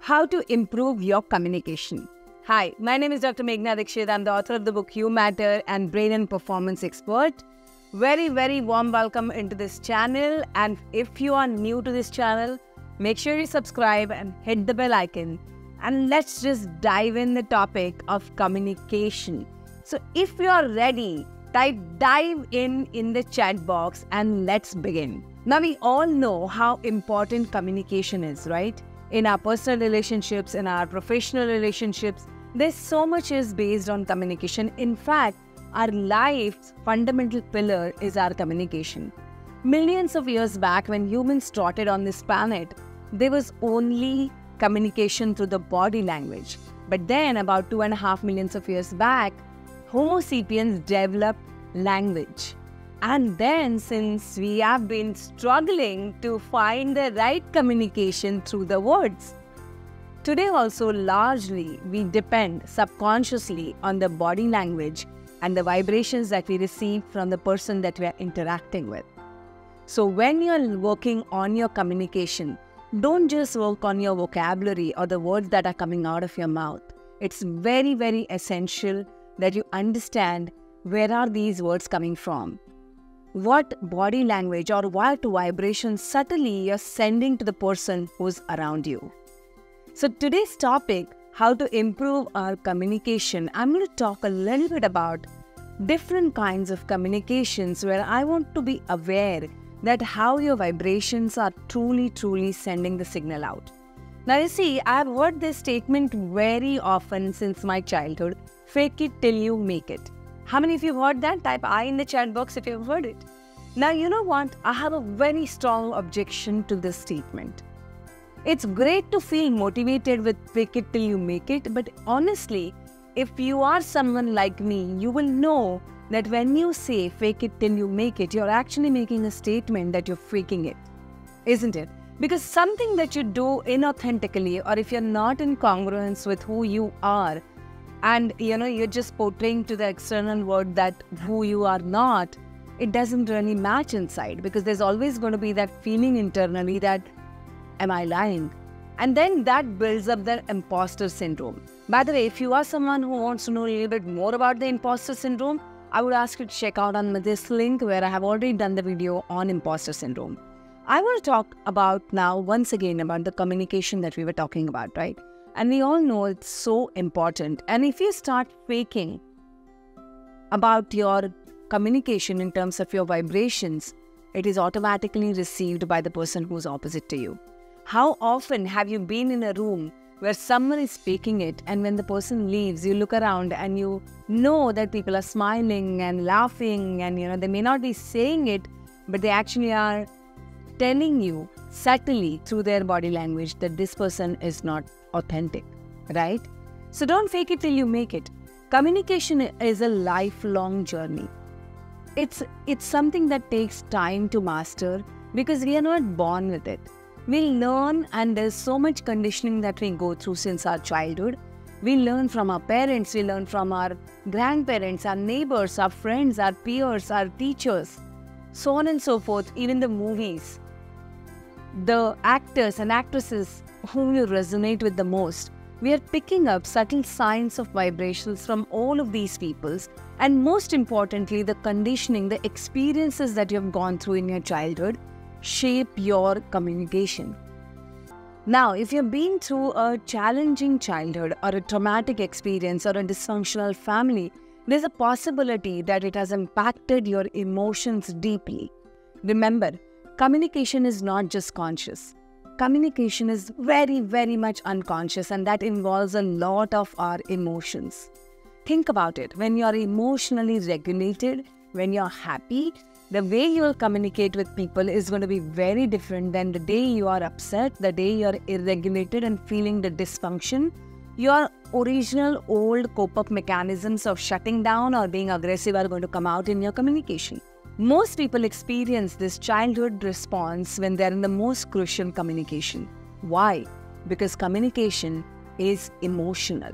How to improve your communication. Hi, my name is Dr. Meghana Dikshit. I'm the author of the book You Matter and Brain and Performance Expert. Very warm welcome into this channel. And if you are new to this channel, make sure you subscribe and hit the bell icon. And let's just dive in the topic of communication. So if you are ready, type dive in the chat box and let's begin. Now we all know how important communication is, right? In our personal relationships, in our professional relationships, there's so much is based on communication. In fact, our life's fundamental pillar is our communication. Millions of years back, when humans trotted on this planet, there was only communication through the body language. But then about 2.5 million of years back, Homo sapiens developed language. And then, since we have been struggling to find the right communication through the words, today also largely we depend subconsciously on the body language and the vibrations that we receive from the person that we are interacting with. So when you're working on your communication, don't just work on your vocabulary or the words that are coming out of your mouth. It's very essential that you understand where are these words coming from. What body language or what vibration subtly you're sending to the person who's around you. So today's topic, how to improve our communication, I'm going to talk a little bit about different kinds of communications where I want to be aware that how your vibrations are truly sending the signal out. Now you see, I've heard this statement very often since my childhood, fake it till you make it. How many of you have heard that? Type I in the chat box if you've heard it. Now, you know what? I have a very strong objection to this statement. It's great to feel motivated with fake it till you make it, but honestly, if you are someone like me, you will know that when you say fake it till you make it, you're actually making a statement that you're faking it, isn't it? Because something that you do inauthentically, or if you're not in congruence with who you are, and you're just portraying to the external world that who you are not, it doesn't really match inside, because there's always going to be that feeling internally that, am I lying? And then that builds up the imposter syndrome. By the way, if you are someone who wants to know a little bit more about the imposter syndrome, I would ask you to check out on this link where I have already done the video on imposter syndrome. I want to talk about now once again about the communication that we were talking about, right? And we all know it's so important. And if you start faking about your communication in terms of your vibrations, it is automatically received by the person who's opposite to you. How often have you been in a room where someone is faking it, and when the person leaves, you look around and you know that people are smiling and laughing, and they may not be saying it, but they actually are telling you subtly through their body language that this person is not authentic, right? So don't fake it till you make it. Communication is a lifelong journey. It's something that takes time to master because we are not born with it. We learn, and there's so much conditioning that we go through since our childhood. We learn from our parents, we learn from our grandparents, our neighbors, our friends, our peers, our teachers, so on and so forth, even the movies. The actors and actresses whom you resonate with the most, we are picking up subtle signs of vibrations from all of these peoples, and most importantly, the conditioning, the experiences that you have gone through in your childhood shape your communication. Now, if you've been through a challenging childhood or a traumatic experience or a dysfunctional family, there's a possibility that it has impacted your emotions deeply. Remember, communication is not just conscious. Communication is very much unconscious, and that involves a lot of our emotions. Think about it. When you're emotionally regulated, when you're happy, the way you'll communicate with people is going to be very different than the day you are upset, the day you're irregulated and feeling the dysfunction. Your original old cope-up mechanisms of shutting down or being aggressive are going to come out in your communication. Most people experience this childhood response when they're in the most crucial communication. Why? Because communication is emotional.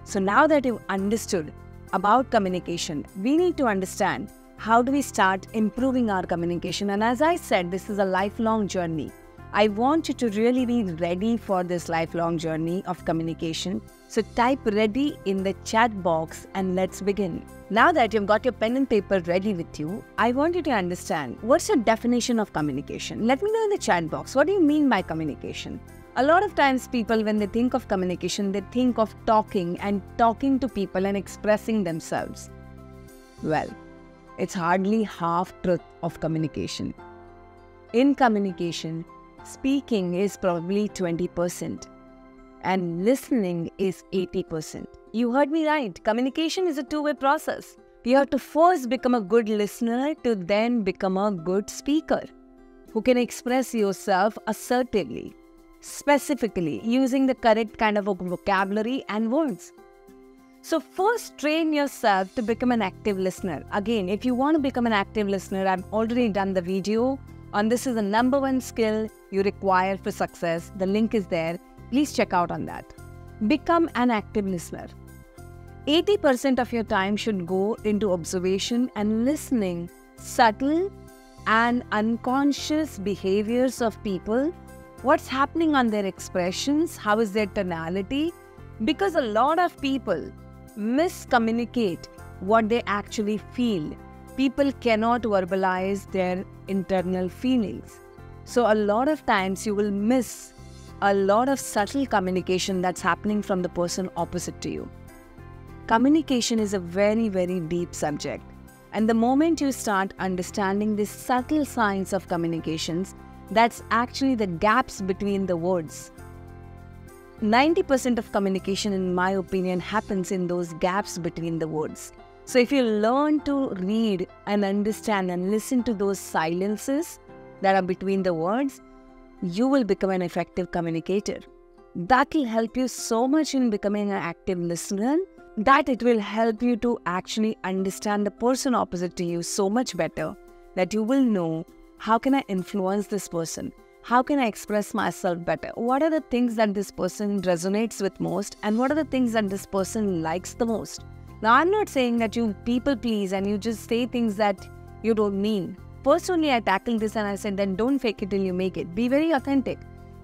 So now that you've understood about communication, we need to understand how do we start improving our communication. And as I said, this is a lifelong journey. I want you to really be ready for this lifelong journey of communication. So type ready in the chat box and let's begin. Now that you've got your pen and paper ready with you, I want you to understand, what's your definition of communication? Let me know in the chat box. What do you mean by communication? A lot of times people, when they think of communication, they think of talking to people and expressing themselves. Well, it's hardly half truth of communication. In communication, speaking is probably 20% and listening is 80%. You heard me right. Communication is a two-way process. You have to first become a good listener to then become a good speaker who can express yourself assertively, specifically, using the correct kind of vocabulary and words. So first train yourself to become an active listener. Again, if you want to become an active listener, I've already done the video on this is the #1 skill you require for success. The link is there. Please check out on that. Become an active listener. 80% of your time should go into observation and listening subtle and unconscious behaviors of people. What's happening on their expressions? How is their tonality? Because a lot of people miscommunicate what they actually feel. People cannot verbalize their internal feelings. So a lot of times you will miss a lot of subtle communication that's happening from the person opposite to you. Communication is a very, very deep subject. And the moment you start understanding the subtle signs of communications, that's actually the gaps between the words. 90% of communication, in my opinion, happens in those gaps between the words. So if you learn to read and understand and listen to those silences that are between the words, you will become an effective communicator. That will help you so much in becoming an active listener that it will help you to actually understand the person opposite to you so much better that you will know, how can I influence this person? How can I express myself better? What are the things that this person resonates with most? And what are the things that this person likes the most? Now, I'm not saying that you people please and you just say things that you don't mean. Personally, I tackled this and I said, then don't fake it till you make it. Be very authentic.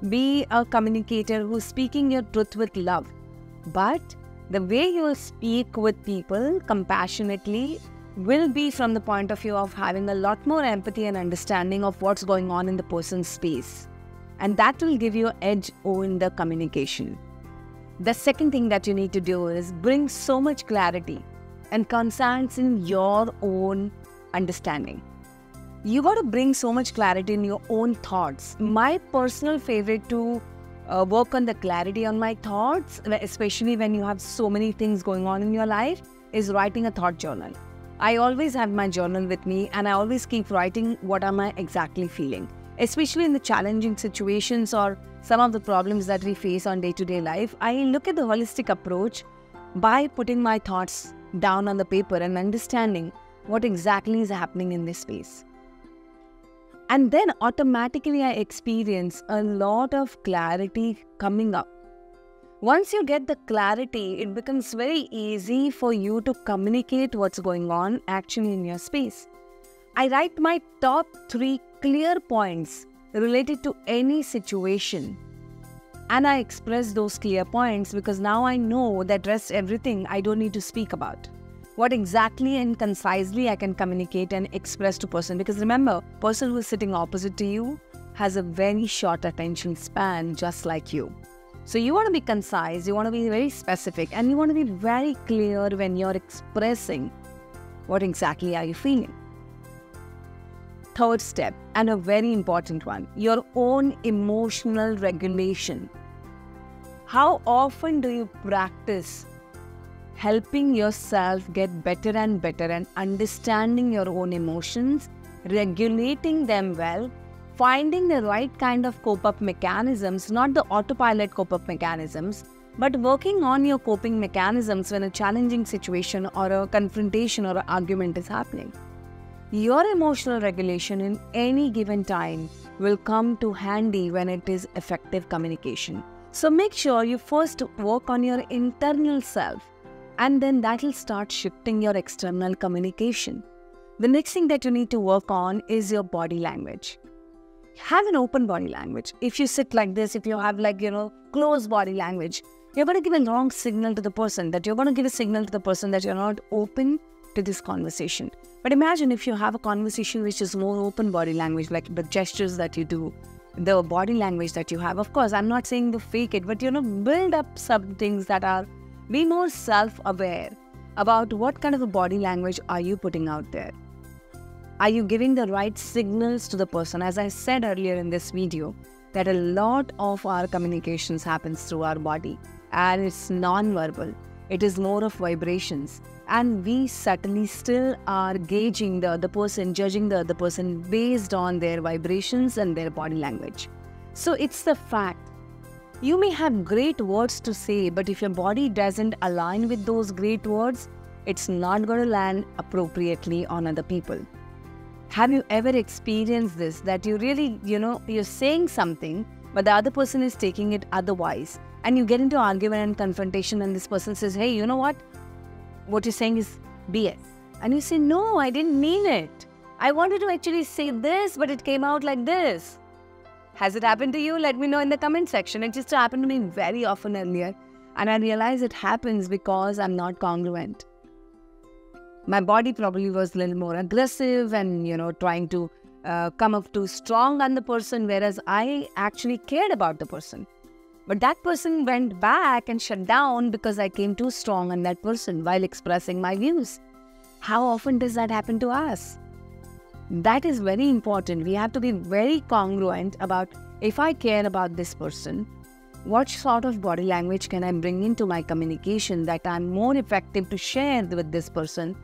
Be a communicator who's speaking your truth with love. But the way you speak with people compassionately will be from the point of view of having a lot more empathy and understanding of what's going on in the person's space. And that will give you an edge in the communication. The second thing that you need to do is bring so much clarity and conscience in your own understanding. You got to bring so much clarity in your own thoughts. My personal favorite to work on the clarity on my thoughts, especially when you have so many things going on in your life, is writing a thought journal. I always have my journal with me and I always keep writing what am I exactly feeling. Especially in the challenging situations or some of the problems that we face on day-to-day life, I look at the holistic approach by putting my thoughts down on the paper and understanding what exactly is happening in this space. And then automatically I experience a lot of clarity coming up. Once you get the clarity, it becomes very easy for you to communicate what's going on actually in your space. I write my top 3 clear points related to any situation. And I express those clear points because now I know that rest everything I don't need to speak about. What exactly and concisely I can communicate and express to person. Because remember, person who is sitting opposite to you has a very short attention span just like you. So you want to be concise, you want to be very specific, and you want to be very clear when you're expressing what exactly are you feeling. Third step, and a very important one, your own emotional regulation. How often do you practice helping yourself get better and better and understanding your own emotions, regulating them well, finding the right kind of cope-up mechanisms, not the autopilot cope-up mechanisms, but working on your coping mechanisms when a challenging situation or a confrontation or an argument is happening. Your emotional regulation in any given time will come to handy when it is effective communication. So make sure you first work on your internal self, and then that will start shifting your external communication. The next thing that you need to work on is your body language. Have an open body language. If you sit like this, if you have closed body language, you're going to give a wrong signal to the person, that you're going to give a signal to the person that you're not open to this conversation. But imagine if you have a conversation which is more open body language, like the gestures that you do, the body language that you have. Of course, I'm not saying to fake it, but build up some things that are, be more self-aware about what kind of a body language are you putting out there. Are you giving the right signals to the person? As I said earlier in this video, that a lot of our communications happens through our body, and it's non-verbal. It is more of vibrations. And we subtly still are gauging the other person, judging the other person based on their vibrations and their body language. So it's the fact. You may have great words to say, but if your body doesn't align with those great words, it's not going to land appropriately on other people. Have you ever experienced this, that you really, you're saying something, but the other person is taking it otherwise, and you get into argument and confrontation, and this person says, hey, you know what you're saying is BS. And you say, no, I didn't mean it. I wanted to actually say this, but it came out like this. Has it happened to you? Let me know in the comment section. It just happened to me very often earlier, and I realize it happens because I'm not congruent. My body probably was a little more aggressive and, trying to come up too strong on the person, whereas I actually cared about the person. But that person went back and shut down because I came too strong on that person while expressing my views. How often does that happen to us? That is very important. We have to be very congruent about, if I care about this person, what sort of body language can I bring into my communication that I'm more effective to share with this person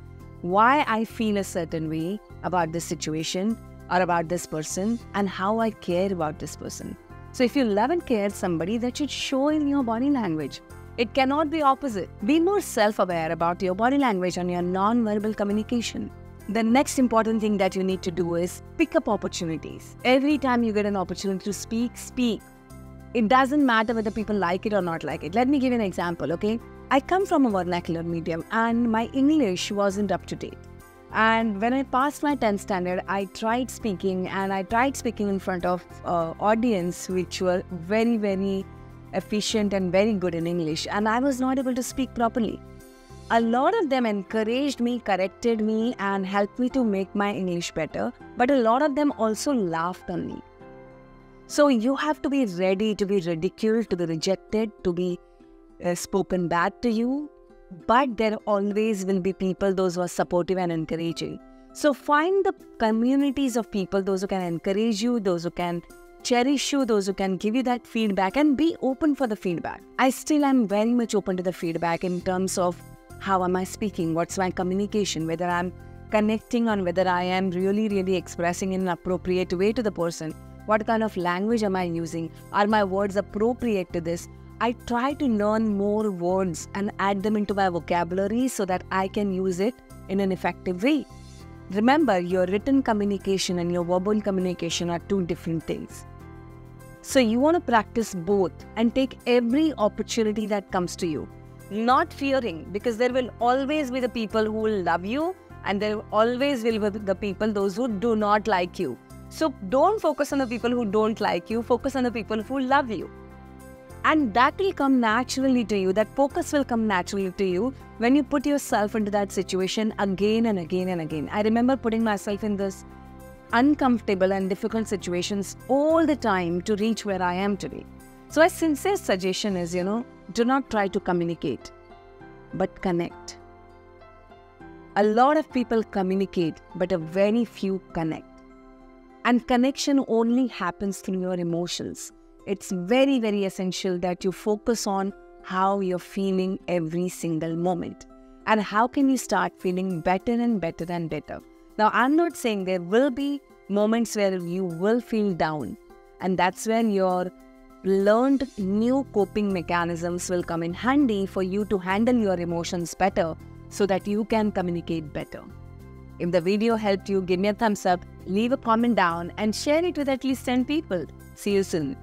why I feel a certain way about this situation or about this person and how I care about this person. So if you love and care somebody, that should show in your body language. It cannot be opposite. Be more self-aware about your body language and your non-verbal communication. The next important thing that you need to do is pick up opportunities. Every time you get an opportunity to speak, speak. It doesn't matter whether people like it or not like it. Let me give you an example, okay? I come from a vernacular medium and my English wasn't up to date. And when I passed my 10th standard, I tried speaking in front of audience which were very, very efficient and very good in English, and I was not able to speak properly. A lot of them encouraged me, corrected me, and helped me to make my English better, but a lot of them also laughed on me. So you have to be ready to be ridiculed, to be rejected, to be spoken bad to you. But there always will be people, those who are supportive and encouraging. So find the communities of people, those who can encourage you, those who can cherish you, those who can give you that feedback, and be open for the feedback. I still am very much open to the feedback in terms of how am I speaking, what's my communication, whether I'm connecting or whether I am really expressing in an appropriate way to the person. What kind of language am I using? Are my words appropriate to this? I try to learn more words and add them into my vocabulary so that I can use it in an effective way. Remember, your written communication and your verbal communication are two different things. So you want to practice both and take every opportunity that comes to you. Not fearing, because there will always be the people who will love you and there always will be the people, those who do not like you. So don't focus on the people who don't like you, focus on the people who love you. And that will come naturally to you, that focus will come naturally to you when you put yourself into that situation again and again and again. I remember putting myself in this uncomfortable and difficult situations all the time to reach where I am today. So my sincere suggestion is, do not try to communicate, but connect. A lot of people communicate, but a very few connect. And connection only happens through your emotions. It's very, very essential that you focus on how you're feeling every single moment. And how can you start feeling better and better and better? Now, I'm not saying there will be moments where you will feel down. And that's when your learned new coping mechanisms will come in handy for you to handle your emotions better so that you can communicate better. If the video helped you, give me a thumbs up, leave a comment down and share it with at least 10 people. See you soon.